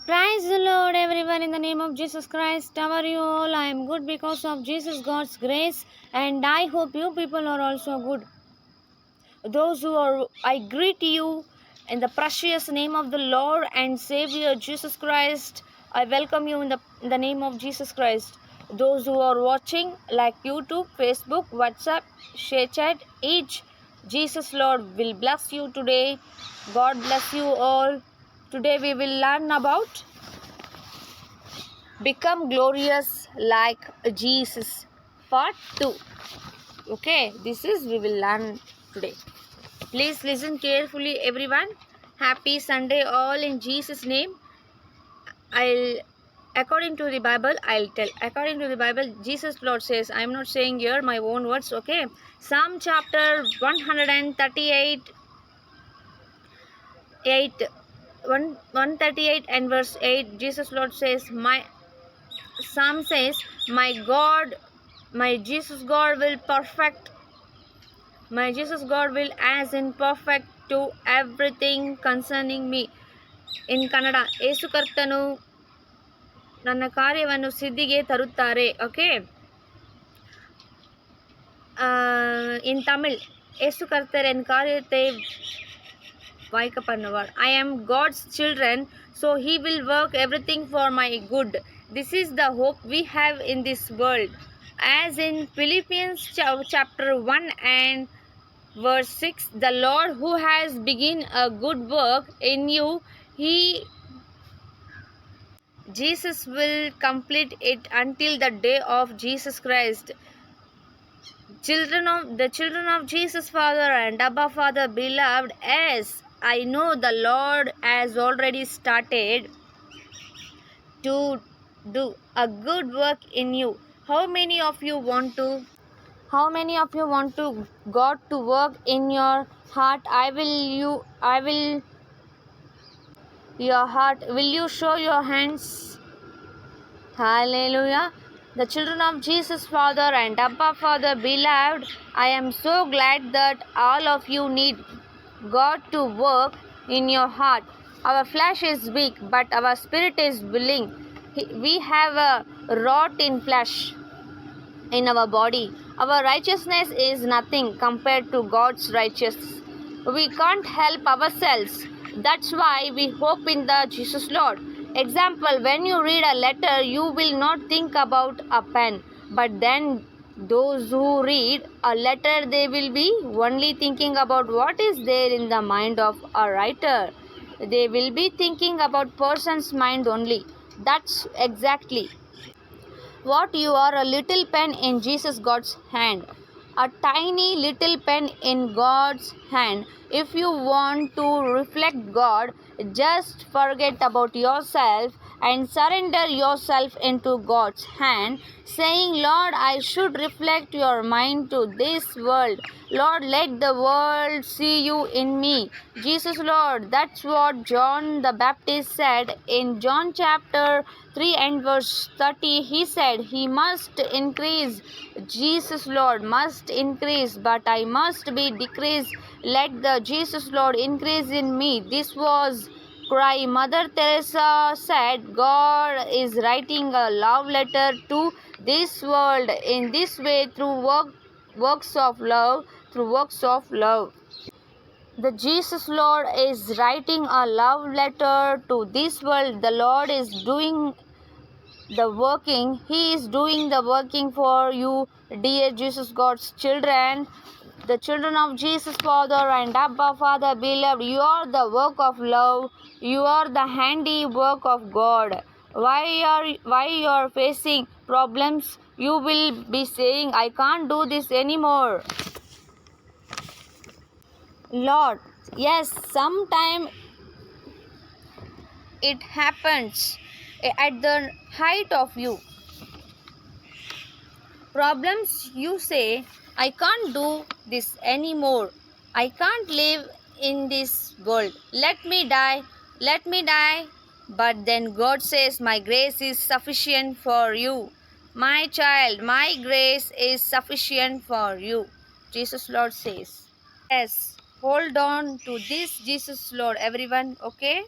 Praise the Lord, everyone, in the name of Jesus Christ. How are you all? I am good because of Jesus, God's grace, and I hope you people are also good. Those who are, I greet you in the precious name of the Lord and Savior Jesus Christ. I welcome you in the name of Jesus Christ. Those who are watching like YouTube, Facebook, WhatsApp, ShareChat, each Jesus Lord will bless you today. God bless you all. Today we will learn about Become Glorious Like Jesus, Part 2. Okay, this is we will learn today. Please listen carefully, everyone. Happy Sunday all in Jesus' name. According to the Bible, I'll tell. According to the Bible, Jesus Lord says, I am not saying here my own words, okay? Psalm chapter 138, 138 and verse 8, Jesus Lord says, Psalm says, my God, my Jesus God will perfect, my Jesus God will as in perfect to everything concerning me. In Kannada, ಯೇಸು ಕರ್ತನು ನನ್ನ ಕಾರ್ಯವನ್ನು ಸಿದ್ಧಿಗೆ ತರುತ್ತಾರೆ. Okay. In Tamil, ಯೇಸು ಕರ್ತர் என் காரியத்தை வாய்க்க பண்ணுவார். I am God's children, so He will work everything for my good. This is the hope we have in this world. As in Philippians chapter 1 and verse 6, the Lord who has begun a good work in you, Jesus will complete it until the day of Jesus Christ. The children of Jesus Father and Abba Father, beloved, as I know the Lord has already started to do a good work in you. How many of you want God to work in your heart? Your heart. Will you show your hands? Hallelujah. The children of Jesus Father and Abba Father, beloved, I am so glad that all of you need God to work in your heart. Our flesh is weak, but our spirit is willing. We have a rot in flesh in our body. Our righteousness is nothing compared to God's righteousness. We can't help ourselves. That's why we hope in the Jesus Lord. Example, when you read a letter, you will not think about a pen. But then those who read a letter, they will be only thinking about what is there in the mind of a writer. They will be thinking about person's mind only. That's exactly what you are, a little pen in Jesus God's hand. A tiny little pen in God's hand. If you want to reflect God, just forget about yourself and surrender yourself into God's hand, saying, Lord, I should reflect your mind to this world. Lord, let the world see you in me. Jesus, Lord, that's what John the Baptist said in John chapter 3 and verse 30. He said, He must increase. Jesus, Lord, must increase, but I must be decreased. Let the Jesus, Lord, increase in me. This was cry Mother Teresa said. God is writing a love letter to this world in this way through works of love. The Jesus Lord is writing a love letter to this world. The Lord is doing the working. He is doing the working for you, dear Jesus God's children. The children of Jesus Father and Abba Father, beloved, you are the work of love. You are the handiwork of God. Why you are facing problems? You will be saying, I can't do this anymore. Lord, yes, sometime it happens at the height of you. Problems, you say, I can't do this anymore. I can't live in this world. Let me die. But then God says, my grace is sufficient for you. My child, my grace is sufficient for you. Jesus Lord says. Yes, hold on to this Jesus Lord, everyone, okay?